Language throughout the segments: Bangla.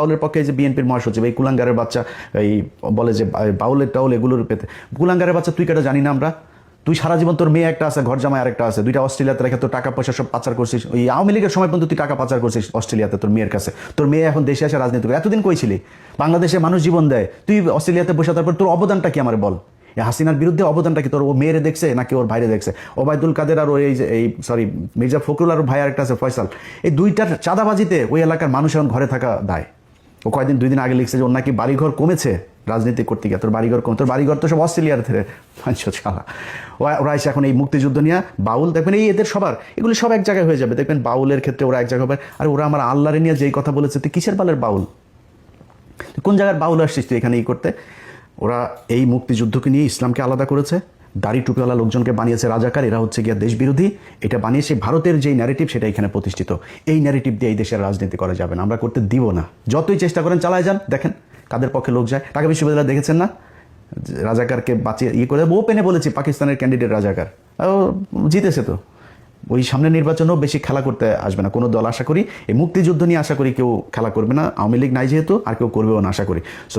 বাউলের পক্ষে যে বিএনপির মহাসচিব এই কুলাঙ্গারের বাচ্চা এই বলে যে বাউলের টাউল এগুলোর পেতে, কুলাঙ্গারের বাচ্চা তুই কেটা জানি না আমরা? তুই সারা জীবন তোর মেয়ে একটা আছে, ঘর জামাই আরেকটা আছে, দুইটা অস্ট্রেলিয়াতে রেখে তোর টাকা পয়সা সব পাচার করছিস। ওই আওয়ামী লীগের সময় পর্যন্ত তুই টাকা পাচার করছিস অস্ট্রেলিয়াতে তোর মেয়ের কাছে। তোর মেয়ে এখন দেশে আসে রাজনীতি করে। এতদিন কই ছিলি? বাংলাদেশে মানুষ জীবন দেয়, তুই অস্ট্রেলিয়াতে বসে, তারপর তোর অবদানটা কি আমার বল? হাসিনার বিরুদ্ধে অবদানটা কি তোর? ও মেয়েরে দেখছে নাকি ওর ভাইরে দেখছে? ওবায়দুল কাদের আর ওই এই সরি মির্জা ফখরুল আর ভাই আরেকটা আছে ফয়সাল, এই দুইটার চাঁদাবাজিতে ওই এলাকার মানুষ এখন ঘরে থাকা দায়। ও কয়েকদিন 2 দিন আগে লিখছে যে ওর নাকি বাড়িঘর কমেছে রাজনীতি করতে গিয়ে। তোর বাড়িঘর কমে? তোর বাড়িঘর তো সব অস্ট্রেলিয়ার থেকে ছাড়া। ওরা এসে এখন এই মুক্তিযুদ্ধ নিয়ে বাউল দেখবেন, এই এদের সবার এগুলি সব এক জায়গায় হয়ে যাবে দেখবেন। বাউলের ক্ষেত্রে ওরা এক জায়গায় হবে। আর ওরা আমার আল্লাহরে নিয়ে যেই কথা বলেছে, তুই কিসের বালের বাউল? কোন জায়গার বাউল আসছিস তুই এখানে করতে? ওরা এই মুক্তিযুদ্ধকে নিয়ে ইসলামকে আলাদা করেছে, দাড়ি টুপিওয়ালা লোকজনকে বানিয়েছে রাজাকার, এরা হচ্ছে গিয়া দেশ বিরোধী। এটা বানিয়েছে ভারতের যেই ন্যারেটিভ সেটা এখানে প্রতিষ্ঠিত। এই ন্যারেটিভ দিয়ে এই দেশের রাজনীতি করা যাবে না, আমরা করতে দিব না। যতই চেষ্টা করেন চালায় যান, দেখেন কাদের পক্ষে লোক যায়। ঢাকা বিশ্ববিদ্যালয় দেখেছেন না, রাজাকারকে বাঁচিয়ে করে ওপেনে বলেছি পাকিস্তানের ক্যান্ডিডেট রাজাকার, জিতেছে তো। ওই সামনে নির্বাচনেও বেশি খেলা করতে আসবে না কোনো দল, আশা করি। এই মুক্তিযুদ্ধ নিয়ে আশা করি কেউ খেলা করবে না, আওয়ামী লীগ নাই যেহেতু, আর কেউ করবেও না আশা করি। সো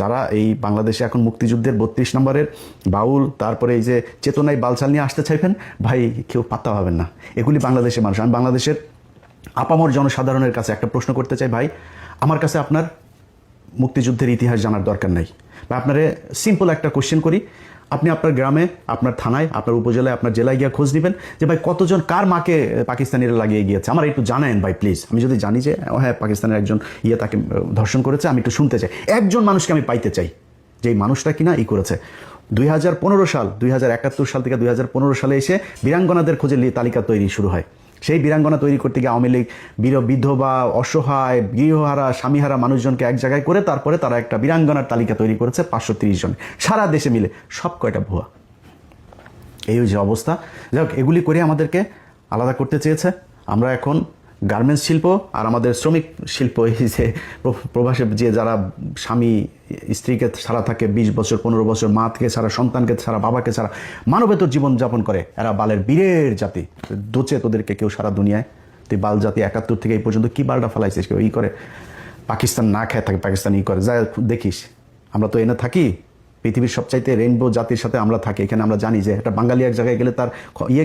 যারা এই বাংলাদেশে এখন মুক্তিযুদ্ধের 32 নম্বরের বাউল, তারপরে এই যে চেতনায় বালচাল নিয়ে আসতে চাইবেন, ভাই কেউ পাত্তা পাবেন না। এগুলি বাংলাদেশের মানুষ। আমি বাংলাদেশের আপামর জনসাধারণের কাছে একটা প্রশ্ন করতে চাই, ভাই আমার কাছে আপনার মুক্তিযুদ্ধের ইতিহাস জানার দরকার নাই। বা আপনারে সিম্পল একটা কোশ্চেন করি, আপনি আপনার গ্রামে, আপনার থানায়, আপনার উপজেলায়, আপনার জেলায় গিয়ে খোঁজ নেবেন যে ভাই কতজন কার মাকে পাকিস্তানিরা লাগিয়ে গিয়েছে, আমার একটু জানায়েন ভাই প্লিজ। আমি যদি জানি যে হ্যাঁ পাকিস্তানের একজন তাকে ধর্ষণ করেছে, আমি একটু শুনতে চাই। একজন মানুষকে আমি পাইতে চাই যে এই মানুষটা কিনা করেছে। 2015 সাল 2071 সাল থেকে 2015 সালে এসে বীরাঙ্গনাদের খোঁজে তালিকা তৈরি শুরু হয়। সেই বীরাঙ্গনা তৈরি করতে গিয়ে আওয়ামী লীগ বিধবা, অসহায়, গৃহহারা, স্বামীহারা মানুষজনকে এক জায়গায় করে তারপরে তারা একটা বীরাঙ্গনার তালিকা তৈরি করেছে 530 জন সারা দেশে মিলে। সব কয়টা ভুয়া। এই যে অবস্থা। যাই হোক, এগুলি করে আমাদেরকে আলাদা করতে চেয়েছে। আমরা এখন গার্মেন্টস শিল্প আর আমাদের শ্রমিক শিল্প, এই যে প্রবাসে যে যারা স্বামী স্ত্রীকে ছাড়া থাকে 20 বছর 15 বছর, মাকে ছাড়া, সন্তানকে ছাড়া, বাবাকে ছাড়া মানবেতর জীবনযাপন করে, এরা বালের বীরের জাতি। দোচে তোদেরকে কেউ সারা দুনিয়ায়। তুই বাল জাতি 71 থেকে এই পর্যন্ত কি বালটা ফেলাইছিস? কেউ করে পাকিস্তান না খেয়ে থাকে, পাকিস্তান করে যা দেখিস। আমরা তো এনে থাকি পৃথিবীর সবচাইতে রেইনবো জাতির সাথে আমরা থাকি। এখানে আমরা জানি যে একটা বাঙালি এক জায়গায় গেলে তার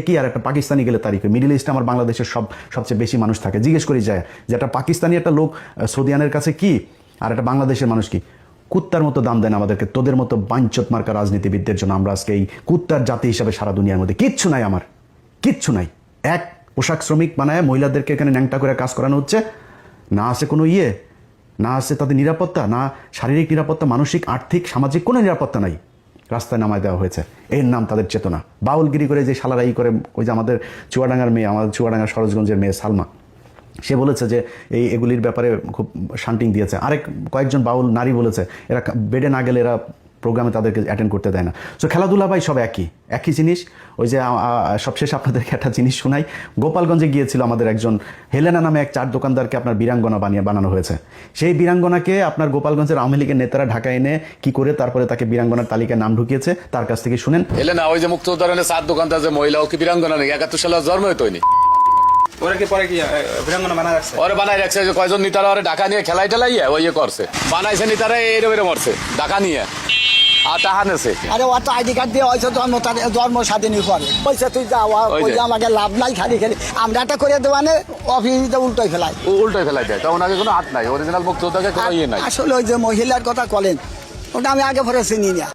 কি, আর একটা পাকিস্তানি গেলে তার মিডল ইস্টে আমার বাংলাদেশের সবচেয়ে বেশি মানুষ থাকে। জিজ্ঞেস করি যায় যে একটা পাকিস্তানি একটা লোক সৌদিয়ানের কাছে কি, আর একটা বাংলাদেশের মানুষ কি। কুত্তার মতো দাম দেন আমাদেরকে, তোদের মতো বাঞ্চত মার্কা রাজনীতিবিদদের জন্য। আমরা আজকে এই কুত্তার জাতি হিসাবে সারা দুনিয়ার মধ্যে কিচ্ছু নাই, আমার কিচ্ছু নাই। এক পোশাক শ্রমিক বানায় মহিলাদেরকে এখানে ন্যাংটা করে কাজ করানো হচ্ছে, না আছে কোনো না আছে তাদের নিরাপত্তা, না শারীরিক নিরাপত্তা, মানসিক, আর্থিক, সামাজিক কোনো নিরাপত্তা নাই। রাস্তায় নামায় দেওয়া হয়েছে, এর নাম তাদের চেতনা। বাউলগিরি করে যে শালারা করে, ওই যে আমাদের চুয়াডাঙ্গার মেয়ে, আমাদের চুয়াডাঙ্গার সরোজগঞ্জের মেয়ে সালমা, সে বলেছে যে এগুলির ব্যাপারে খুব শান্টিং দিয়েছে। কয়েকজন বাউল নারী বলেছে এরা বেডে না গেলে এরা প্রোগ্রামে তাদেরকে অ্যাটেন্ড করতে দেয় না। সো খেলাধুলা ভাই সব একই জিনিস। ওই যে সবশেষে আপনাদেরকে একটা জিনিস শোনাই। গোপালগঞ্জে গিয়েছিল আমাদের একজন হেলেনা নামে এক চার দোকানদারকে আপনার বীরাঙ্গনা বানানো হয়েছে। সেই বীরাঙ্গনাকে আপনার গোপালগঞ্জের আওয়ামী লীগের নেতারা ঢাকায় এনে কি করে তারপরে তাকে বীরাঙ্গনার তালিকায় নাম ঢুকিয়েছে, তার কাছ থেকে শুনেন। হেলেনা ওই যে মুক্তিযোদ্ধার চার দোকানদার যে মহিলা, ও কি বীরাঙ্গনা নাকি? 71 সালে জন্ম হয়তোনি। ওরে বানাই রাখছে কয়জন নেতারা ওরে ঢাকা নিয়ে খেলাই টেলাইয়া ওই করছে, বানাইছে নেতারা এরকম মরছে ঢাকা নিয়ে। আরে ও তো আইডি কার্ড দিয়ে হয়েছে জন্ম স্বাধীন করে পয়সা তুই যাওয়া আমাকে লাভ নাই, খালি খালি আমরা একটা করে দেওয়ানে অফিসে উল্টোই ফেলাই দেয়। তখন আগে কোনো হাত নাই, অরিজিনাল মুক্তিযোদ্ধাকে কোনো ইয়ে নাই। আসলে ওই যে মহিলার কথা বলেন, ওটা আমি আগে পরে চিনি না।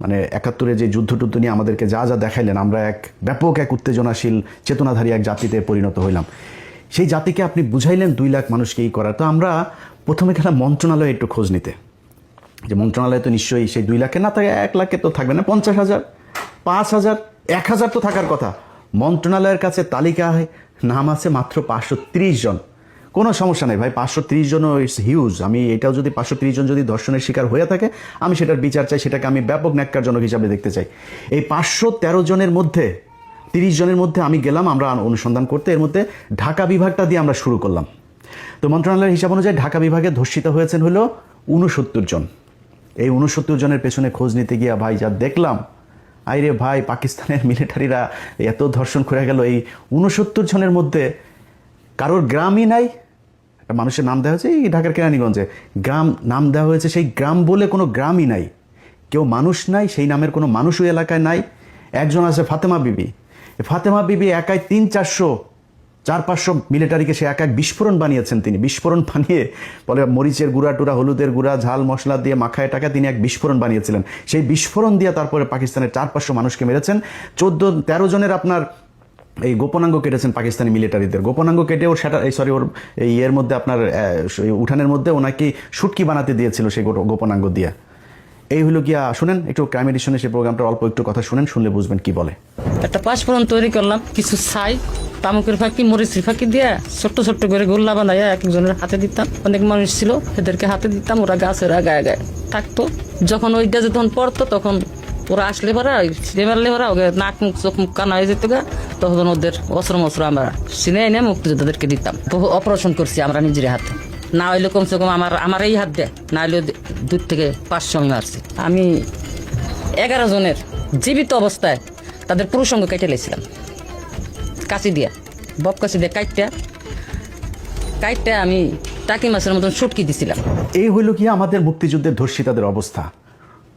মানে 71-এ যে যুদ্ধ নিয়ে আমাদেরকে যা দেখাইলেন, আমরা ব্যাপক উত্তেজনাশীল চেতনাধারী এক জাতিতে পরিণত হইলাম। সেই জাতিকে আপনি বুঝাইলেন 2 লাখ মানুষকে করার। তো আমরা প্রথমে গেলাম মন্ত্রণালয়ে একটু খোঁজ নিতে, যে মন্ত্রণালয়ে তো নিশ্চয়ই সেই 2 লাখে না থাকে, 1 লাখে তো থাকবে না, 50,000, 5,000, 1,000 তো থাকার কথা। মন্ত্রণালয়ের কাছে তালিকায় নাম আছে মাত্র 530 জন। কোনো সমস্যা নেই ভাই, 530 জনও ইটস হিউজ। আমি এটাও যদি 530 জন যদি ধর্ষণের শিকার হয়ে থাকে, আমি সেটার বিচার চাই, সেটাকে আমি ব্যাপক ন্যাক্কারজনক হিসাবে দেখতে চাই। এই 513 জনের মধ্যে 30 জনের মধ্যে আমি গেলাম আমরা অনুসন্ধান করতে। এর মধ্যে ঢাকা বিভাগটা দিয়ে আমরা শুরু করলাম। তো মন্ত্রণালয়ের হিসাব অনুযায়ী ঢাকা বিভাগে ধর্ষিত হয়েছেন হলো 69 জন। এই 69 জনের পেছনে খোঁজ নিতে গিয়া ভাই যা দেখলাম, আইরে ভাই পাকিস্তানের মিলিটারিরা এত ধর্ষণ করে গেল। এই 69 জনের মধ্যে কারোর গ্রামই নাই, মানুষের নাম দেওয়া হয়েছে এই ঢাকার কেরানীগঞ্জে, গ্রাম নাম দেওয়া হয়েছে, সেই গ্রাম বলে কোনো গ্রামই নাই, কেউ মানুষ নাই, সেই নামের কোনো মানুষ ওই এলাকায় নাই। একজন আছে ফাতেমা বিবি, ফাতেমা বিবি একাই 300-400 মিলিটারিকে সে এক বিস্ফোরণ বানিয়েছেন। তিনি বিস্ফোরণ বানিয়ে বলে মরিচের গুঁড়া টুরা, হলুদের গুঁড়া, ঝাল মশলা দিয়ে মাখায় টাকা তিনি এক বিস্ফোরণ বানিয়েছিলেন। সেই বিস্ফোরণ দিয়ে তারপরে পাকিস্তানের 400-500 মানুষকে মেরেছেন। 14-13 জনের আপনার এই গোপনাঙ্গ কেটেছেন পাকিস্তানি মিলিটারিদের। গোপনাঙ্গ কেটে ওর সেটা ওর এই এর মধ্যে আপনার উঠানের মধ্যে ওনাকে শুটকি বানাতে দিয়েছিল সেই গোপনাঙ্গ দিয়ে। এই হলো গিয়া, শুনেন একটু ক্রাইম এডিশনে সেই প্রোগ্রামটা অল্প একটু কথা শুনেন, শুনলে বুঝবেন কি বলে। একটা পাঁচফোড়ন তৈরি করলাম, কিছু ছাই, তামুকের ফাঁকি, মরিচের ফাঁকি দিয়ে ছোট্ট ছোট্ট করে গোল্লা বানাইয়া এক একজনের হাতে দিতাম। অনেক মানুষ ছিল, এদেরকে হাতে দিতাম, ওরা গাছের গায়ে গায়ে থাকতো। যখন ওইটা যখন পড়তো তখন ওরা আসলে পারা মারলে পারা ওকে নাক মুখ চোখ মুখ কানা হয়ে যেত গা, তখন ওদের অস্ত্র মস্ত্র আমরা চিনে এনে মুক্তিযোদ্ধাদেরকে দিতাম। বহু অপারেশন করছি আমরা নিজের হাতে, না হইলে কমসে কম আমার এই হাত দেয়, না হইলে 2-500 আমি মারছি। আমি 11 জনের জীবিত অবস্থায় তাদের পুরুষঙ্গ কেটে লেছিলাম কাঁচি দিয়া, বব কাঁচি দিয়ে কাইটটা আমি টাকি মাছের মতন শুটকি দিছিলাম। এই হইল কি আমাদের মুক্তিযুদ্ধের ধর্ষিতাদের অবস্থা।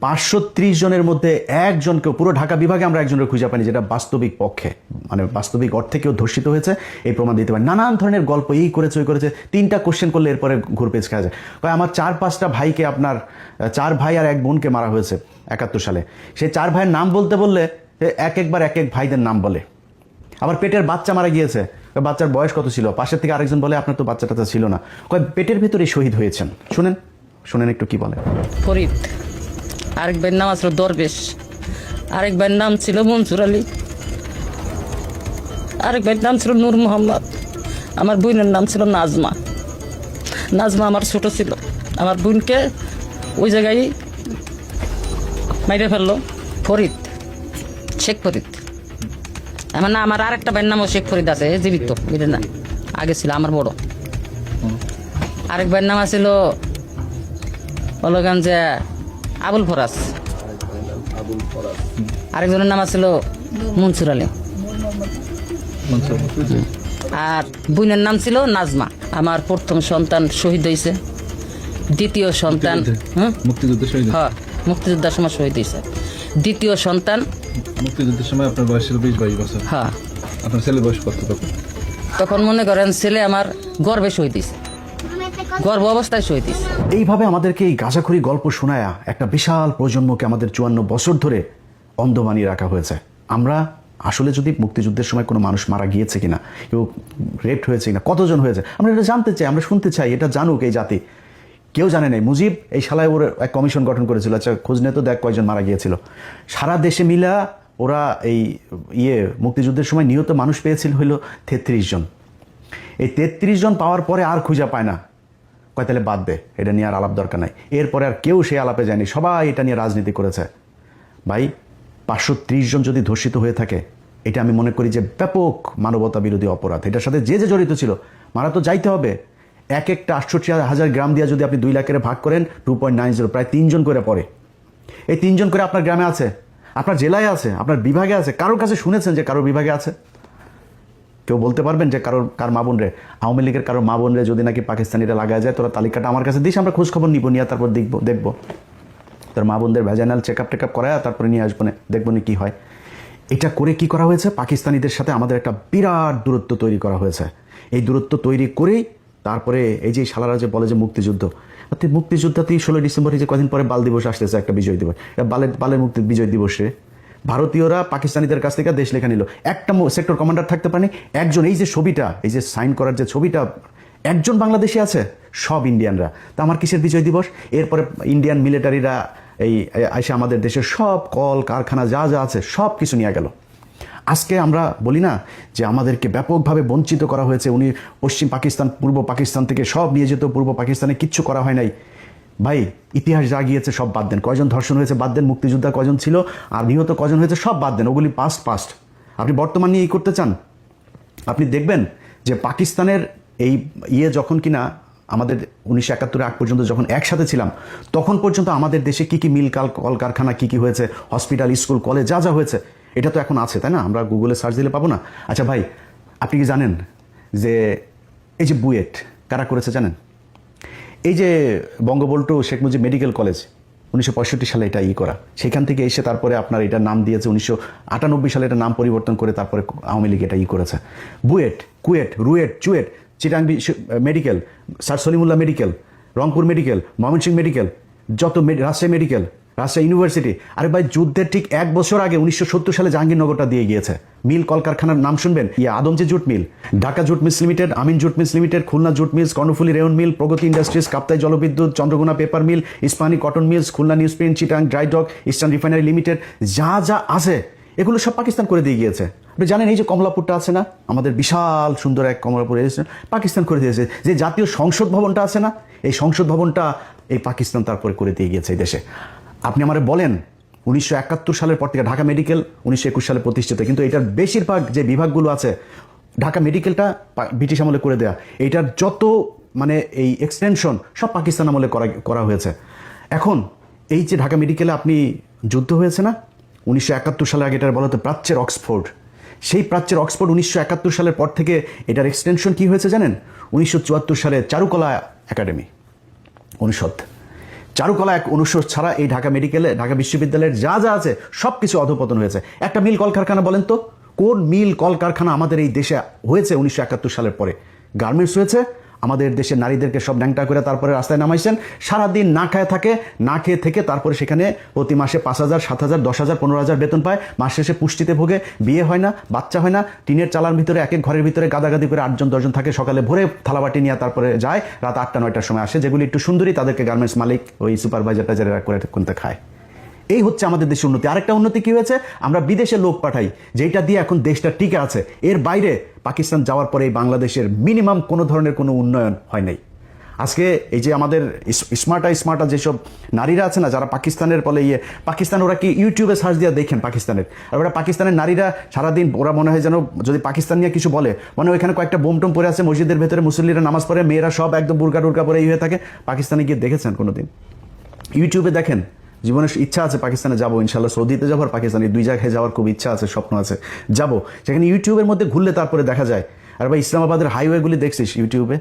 530 জনের মধ্যে একজনকেও, পুরো ঢাকা বিভাগে আমরা একজনের খুঁজে পাইনি যেটা বাস্তবিক পক্ষে মানে বাস্তবিক অর্থে কেউ ধর্ষিত হয়েছে এই প্রমাণ দিতে পারে। নানান ধরনের গল্প, এই করেছে ওই করেছে, 3টা কোশ্চেন করলে এরপরে ঘুরপেচ খাওয়া যায়। আমার 4-5টা ভাইকে, আপনার 4 ভাই আর 1 বোনকে মারা হয়েছে 71 সালে। সেই 4 ভাইয়ের নাম বলতে বললে একবার এক ভাইদের নাম বলে। আবার পেটের বাচ্চা মারা গিয়েছে, বাচ্চার বয়স কত ছিল, পাশের থেকে আরেকজন বলে আপনার তো বাচ্চাটা ছিল না, পেটের ভেতরে শহীদ হয়েছেন। শুনেন একটু কি বলে। ফরিদ, আরেক ভাইয়ের নাম ছিল দরবেশ, আরেক ভাইয়ের নাম ছিল মনসুর আলী, আরেক ভাইয়ের নাম ছিল নূর মোহাম্মদ, আমার বোনের নাম ছিল নাজমা। নাজমা আমার ছোট ছিল, আমার বোনকে ওই জায়গায় মাইরে ফেললো ফরিদ, শেখ ফরিদ। আমার আরেকটা ভাইয়ের নামও শেখ ফরিদ আছে, জীবিত, বুঝলেন না, আগে ছিল আমার বড়। আরেক ভাইয়ের নাম ছিল যে আবুল ফরাজ, আরেকজনের নাম ছিল মনসুর আলী, আর বোনের নাম ছিল নাজমা। আমার প্রথম সন্তান শহীদ হয়েছে, দ্বিতীয় সন্তান মুক্তিযোদ্ধার সময় শহীদ হয়েছে, দ্বিতীয় সন্তান মুক্তিযুদ্ধের সময় আপনার বয়স ছিল 20-22 বছর। হ্যাঁ, আপনার ছেলে বয়স কত তখন? মনে করেন ছেলে আমার গর্ভে শহীদ হয়েছে, গর্ভ অবস্থায় শহীদ হয়েছে। এইভাবে আমাদেরকে এই গাঁজাখুরি গল্প শোনায়া একটা বিশাল প্রজন্মকে আমাদের 54 বছর ধরে অন্ধ বানিয়ে রাখা হয়েছে। আমরা আসলে যদি মুক্তিযুদ্ধের সময় কোনো মানুষ মারা গিয়েছে কিনা, কেউ রেপ হয়েছে কিনা, কতজন হয়েছে, আমরা এটা জানতে চাই, আমরা শুনতে চাই, এটা জানুক এই জাতি। কেউ জানে নাই। মুজিব এই শালায় ওর এক কমিশন গঠন করেছিল, আচ্ছা খোঁজ নিয়ে তো দেখ কয়জন মারা গিয়েছিল। সারা দেশে মিলা ওরা এই মুক্তিযুদ্ধের সময় নিহত মানুষ পেয়েছিল হইল 33 জন। এই 33 জন পাওয়ার পরে আর খুঁজে পায় না, কয় তাহলে বাদ দে, এটা নিয়ে আর আলাপ দরকার নাই। এরপরে আর কেউ সেই আলাপে যায়নি, সবাই এটা নিয়ে রাজনীতি করেছে। ভাই 530 জন যদি ধর্ষিত হয়ে থাকে, এটা আমি মনে করি যে ব্যাপক মানবতা বিরোধী অপরাধ। এটার সাথে যে জড়িত ছিল মারা তো যাইতে হবে। একটা 68,000 গ্রাম দিয়ে যদি আপনি 2 লাখের ভাগ করেন 2.90, প্রায় 3 জন করে পড়ে। এই 3 জন করে আপনার গ্রামে আছে, আপনার জেলায় আছে, আপনার বিভাগে আছে। কারোর কাছে শুনেছেন যে কারোর বিভাগে আছে? কেউ বলতে পারবেন যে কার মা বোন রে, আওয়ামী লীগের কারো মা বোন রে যদি নাকি পাকিস্তানিরা লাগায় যায়, তোরা তালিকাটা আমার কাছে দিস, আমরা খোঁজ খবর নিব, নিয়ে তারপর দেখবো তোর মা বোনদের ভ্যাজাইনাল চেক আপ টেকআপ করায় তারপরে নিয়ে আসবো না, দেখবো না কি হয়। এটা করে কি করা হয়েছে, পাকিস্তানিদের সাথে আমাদের একটা বিরাট দূরত্ব তৈরি করা হয়েছে। এই দূরত্ব তৈরি করেই তারপরে এই যে শালারা যে বলে যে মুক্তিযুদ্ধ, মুক্তিযুদ্ধতেই 16 ডিসেম্বর, যে কদিন পরে বাল দিবস আসতেছে, একটা বিজয় দিবস, বালের মুক্তি বিজয় দিবসে ভারতীয়রা পাকিস্তানিদের কাছ থেকে দেশ লেখা নিল। একটা সেক্টর কমান্ডার থাকতে পারেনি, একজন। এই যে ছবিটা, এই যে সাইন করার যে ছবিটা, একজন বাংলাদেশি আছে, সব ইন্ডিয়ানরা। তা আমার কিসের বিজয় দিবস? এরপরে ইন্ডিয়ান মিলিটারিরা এই এসে আমাদের দেশের সব কল কারখানা যা যা আছে সব কিছু নিয়ে গেল। আজকে আমরা বলি না যে আমাদেরকে ব্যাপকভাবে বঞ্চিত করা হয়েছে, উনি পশ্চিম পাকিস্তান পূর্ব পাকিস্তান থেকে সব নিয়ে যেত, পূর্ব পাকিস্তানে কিচ্ছু করা হয় নাই। ভাই ইতিহাস যা গিয়েছে সব বাদ দেন, কয়জন ধর্ষণ হয়েছে বাদ দেন, মুক্তিযোদ্ধা কয়জন ছিল আর নিহত কয়জন হয়েছে সব বাদ দেন, ওগুলি পাস্ট। আপনি বর্তমান নিয়ে করতে চান, আপনি দেখবেন যে পাকিস্তানের এই যখন কিনা আমাদের 1971 আগ পর্যন্ত যখন একসাথে ছিলাম, তখন পর্যন্ত আমাদের দেশে কী কী মিল কলকারখানা কী কী হয়েছে, হসপিটাল, স্কুল, কলেজ যা যা হয়েছে, এটা তো এখন আছে, তাই না? আমরা গুগলে সার্চ দিলে পাবো না? আচ্ছা ভাই, আপনি কি জানেন যে এই যে বুয়েট, কারা করেছে জানেন? এই যে বঙ্গবন্ধু শেখ মুজিব মেডিকেল কলেজ 1965 সালে এটা করা, সেখান থেকে এসে তারপরে আপনার এটার নাম দিয়েছে 1998 সালে এটা নাম পরিবর্তন করে তারপরে আওয়ামী লীগ এটা করেছে। BUET, KUET, RUET, CUET, Chittagong medical, sir Salimullah medical, Rangpur medical, Mymensingh medical, যত রাজশাহী মেডিকেল, রাজশাহী ইউনিভার্সিটি। আরে ভাই, যুদ্ধের ঠিক 1 বছর আগে 1970 সালে জাহাঙ্গীরনগরটা দিয়ে গিয়েছে। মিল কলকারখানার নাম শুনবেন, Adamjee jute mill, Dhaka jute mills limited, Amin jute mills limited, Khulna jute mills, Karnaphuli rayon mill, Pragati industries, Kaptai জলবিদ্যুৎ, Chandraghona paper mill, Ispahani cotton mills, Khulna newsprint, Chittagong dry dock, eastern refinery limited, যা যা আছে এগুলো সব পাকিস্তান করে দিয়ে গিয়েছে। আপনি জানেন এই যে কমলাপুরটা আছে না, আমাদের বিশাল সুন্দর এক কমলাপুর পাকিস্তান করে দিয়েছে। যে জাতীয় সংসদ ভবনটা আছে না, এই সংসদ ভবনটা এই পাকিস্তান তারপরে করে দিয়ে গিয়েছে এই দেশে। আপনি আমারে বলেন 1971 সালের পর থেকে ঢাকা মেডিকেল 1921 সালে প্রতিষ্ঠিত, কিন্তু এটার বেশিরভাগ যে বিভাগগুলো আছে, ঢাকা মেডিকেলটা ব্রিটিশ আমলে করে দেয়া, এইটার যত মানে এই এক্সটেনশন সব পাকিস্তান আমলে করা হয়েছে। এখন এই যে ঢাকা মেডিকেলে আপনি যুদ্ধ হয়েছে না 1971 সালে, আগে এটার বলা হতো প্রাচ্যের অক্সফোর্ড। সেই প্রাচ্যের অক্সফোর্ড 1971 সালের পর থেকে এটার এক্সটেনশন কি হয়েছে জানেন? 1974 সালে চারুকলা একাডেমি অনুষদ। চারুকলা এক অনুষদ ছাড়া এই ঢাকা মেডিকেলে, ঢাকা বিশ্ববিদ্যালয়ের যা যা আছে সব কিছু অধপতন হয়েছে। একটা মিল কলকারখানা বলেন তো, কোন মিল কলকারখানা আমাদের এই দেশে হয়েছে 1971 সালের পরে? গার্মেন্টস হয়েছে। আমাদের দেশের নারীদেরকে সব ন্যাংটা করে তারপরে রাস্তায় নামাইছেন, সারাদিন না খায় থাকে, না খেয়ে থেকে তারপরে সেখানে প্রতি মাসে 5,000, 7,000, 10,000, 15,000 বেতন পায়। মাস শেষে পুষ্টিতে ভোগে, বিয়ে হয় না, বাচ্চা হয় না, টিনের চালার ভিতরে এক এক ঘরের ভিতরে গাদাগাদি করে 8জন 10জন থাকে। সকালে ভোরে থালাবাটি নিয়ে তারপরে যায়, রাত 8টা 9টার সময় আসে। যেগুলি একটু সুন্দরী তাদেরকে গার্মেন্টস মালিক ওই সুপারভাইজার টাইজারেরা করে কোনটা খায়। এই হচ্ছে আমাদের দেশের উন্নতি। আরেকটা উন্নতি কি হয়েছে, আমরা বিদেশে লোক পাঠাই, যেটা দিয়ে এখন দেশটা টিকে আছে। এর বাইরে পাকিস্তান যাওয়ার পরে বাংলাদেশের মিনিমাম কোনো ধরনের কোনো উন্নয়ন হয় নাই। আজকে এই যে আমাদের স্মার্টা যেসব নারীরা আছে না, যারা পাকিস্তানের বলে পাকিস্তান, ওরা কি ইউটিউবে সার্চ দিয়ে দেখেন পাকিস্তানের, আর ওরা পাকিস্তানের নারীরা সারাদিন ওরা মনে হয় যেন যদি পাকিস্তান নিয়ে কিছু বলে, মানে ওইখানে কয়েকটা বোম টোম পরে আছে, মসজিদের ভেতরে মুসল্লিরা নামাজ পড়ে, মেয়েরা সব একদম বুরকা টুরকা পরে হয়ে থাকে। পাকিস্তানে গিয়ে দেখেছেন কোনোদিন? ইউটিউবে দেখেন। জীবনের ইচ্ছা আছে পাকিস্তানে যাবো, ইনশাল্লাহ সৌদিতে যাবো আর পাকিস্তানে, 2 জায়গায় যাওয়ার খুব ইচ্ছা আছে, স্বপ্ন আছে, যাবো। সেখানে ইউটিউবের মধ্যে ঘুরলে তারপরে দেখা যায়। আর ভাই ইসলামাবাদের হাইওয়েগুলি দেখছিস ইউটিউবে,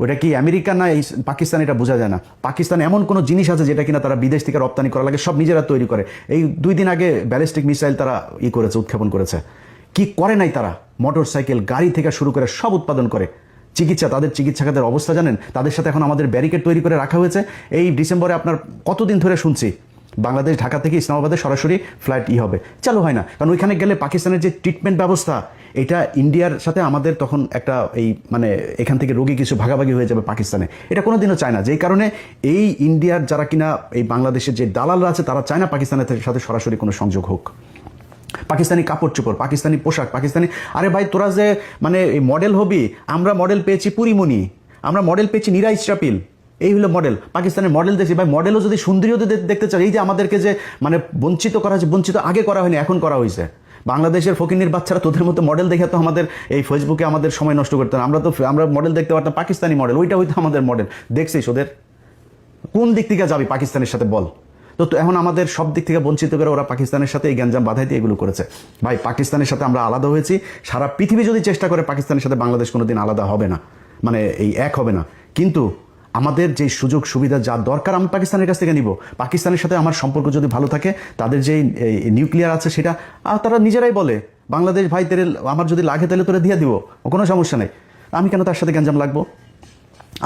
ওটা কি আমেরিকা না এই পাকিস্তান এটা বোঝা যায় না। পাকিস্তান এমন কোনো জিনিস আছে যেটা কিনা তারা বিদেশ থেকে রপ্তানি করা লাগে, সব নিজেরা তৈরি করে। এই 2 দিন আগে ব্যালিস্টিক মিসাইল তারা করেছে, উৎক্ষেপণ করেছে। কি করে নাই তারা? মোটর সাইকেল, গাড়ি থেকে শুরু করে সব উৎপাদন করে। চিকিৎসা, তাদের চিকিৎসা খাতের অবস্থা জানেন? তাদের সাথে এখন আমাদের ব্যারিকেড তৈরি করে রাখা হয়েছে। এই ডিসেম্বরে আপনার কতদিন ধরে শুনছি বাংলাদেশ ঢাকা থেকে ইসলামাবাদে সরাসরি ফ্লাইট হবে, চালু হয় না। কারণ ওইখানে গেলে পাকিস্তানের যে ট্রিটমেন্ট ব্যবস্থা, এটা ইন্ডিয়ার সাথে আমাদের তখন একটা এই মানে এখান থেকে রোগী কিছু ভাগাভাগি হয়ে যাবে পাকিস্তানে, এটা কোনোদিনও চায় না। যেই কারণে এই ইন্ডিয়ার যারা কিনা এই বাংলাদেশের যে দালালরা আছে, তারা চায় না পাকিস্তানের সাথে সরাসরি কোনো সংযোগ হোক। পাকিস্তানি কাপড় চোপড়, পাকিস্তানি পোশাক, পাকিস্তানি, আরে ভাই তোরা যে মানে এই মডেল হবি, আমরা মডেল পেয়েছি পুরিমণি, আমরা মডেল পেয়েছি নীরা ইসরাফিল, এই হলো মডেল। পাকিস্তানের মডেল দেখছি ভাই, মডেলও যদি সুন্দরীও দেখতে চাই, এই যে আমাদেরকে যে মানে বঞ্চিত করা হয়েছে, বঞ্চিত আগে করা হয়নি, এখন করা হয়েছে। বাংলাদেশের ফকিনির বাচ্চারা তোদের মতো মডেল দেখে তো আমাদের এই ফেসবুকে আমাদের সময় নষ্ট করতে না। আমরা মডেল দেখতে পারতাম পাকিস্তানি মডেল, ওইটা হয়তো আমাদের মডেল। দেখছিস ওদের কোন দিক থেকে যাবি পাকিস্তানের সাথে বল? তো এখন আমাদের সব দিক থেকে বঞ্চিত করে ওরা পাকিস্তানের সাথে এই গ্যাঞ্জাম বাধাই দিয়ে এগুলো করেছে। ভাই পাকিস্তানের সাথে আমরা আলাদা হয়েছি, সারা পৃথিবী যদি চেষ্টা করে পাকিস্তানের সাথে বাংলাদেশ কোনোদিন আলাদা হবে না, মানে এই এক হবে না। কিন্তু আমাদের যে সুযোগ সুবিধা যা দরকার আমি পাকিস্তানের কাছ থেকে নিব। পাকিস্তানের সাথে আমার সম্পর্ক যদি ভালো থাকে, তাদের যে নিউক্লিয়ার আছে সেটা তারা নিজেরাই বলে, বাংলাদেশ ভাই তেরে আমার যদি লাগে তাহলে তোরা দিয়ে দিব, কোনো সমস্যা নেই। আমি কেন তার সাথে গ্যাঞ্জাম লাগবো?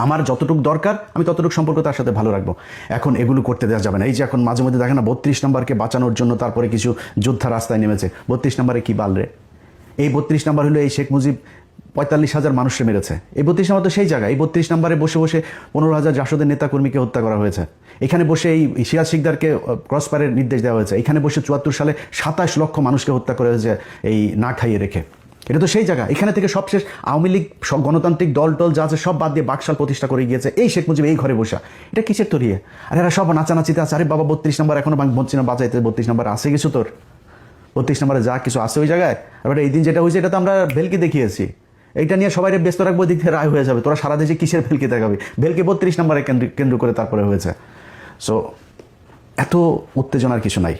আমার যতটুকু দরকার আমি ততটুকু সম্পর্ক তার সাথে ভালো রাখবো। এখন এগুলো করতে দেওয়া যাবে না। এই যে এখন মাঝে মধ্যে দেখে না 32 নম্বরকে বাঁচানোর জন্য তারপরে কিছু যোদ্ধা রাস্তায় নেমেছে। 32 নম্বরে কি বাল রে? এই 32 নম্বর হলো এই শেখ মুজিব 45,000 মানুষকে মেরেছে। এই 32 নম্বর তো সেই জায়গা। এই 32 নম্বরে বসে বসে 15,000 জাসদের নেতাকর্মীকে হত্যা করা হয়েছে। এখানে বসে এই সিরাজ শিকদারকে ক্রসফায়ারের নির্দেশ দেওয়া হয়েছে। এখানে বসে 74 সালে 27 লক্ষ মানুষকে হত্যা করা হয়েছে এই না খাইয়ে রেখে। এটা তো সেই জায়গা। এখানে থেকে সবশেষ আওয়ামী লীগ সব গণতান্ত্রিক দল টল যা আছে সব বাদ দিয়ে বাকশাল প্রতিষ্ঠা করে গিয়েছে এই শেখ মুজিব এই ঘরে বসা। এটা কিসের তরিয়ে? আর এরা সব নাচানাচিতে আছে। আরে বাবা 32 নম্বর এখনো বলছি না বাঁচাইতে, 32 নম্বর আছে কিছু তোর? 32 নম্বরে যা কিছু আছে ওই জায়গায়। আর এই দিন যেটা হয়েছে এটা তো আমরা ভেলকি দেখিয়েছি। এইটা নিয়ে সবাই ব্যস্ত রাখবো, দিক থেকে রায় হয়ে যাবে। তোরা সারা দেশে কিসের ভেলকি দেখাবি? ভেলকি 32 নম্বরে কেন্দ্র করে তারপরে হয়েছে। সো এত উত্তেজনার কিছু নাই।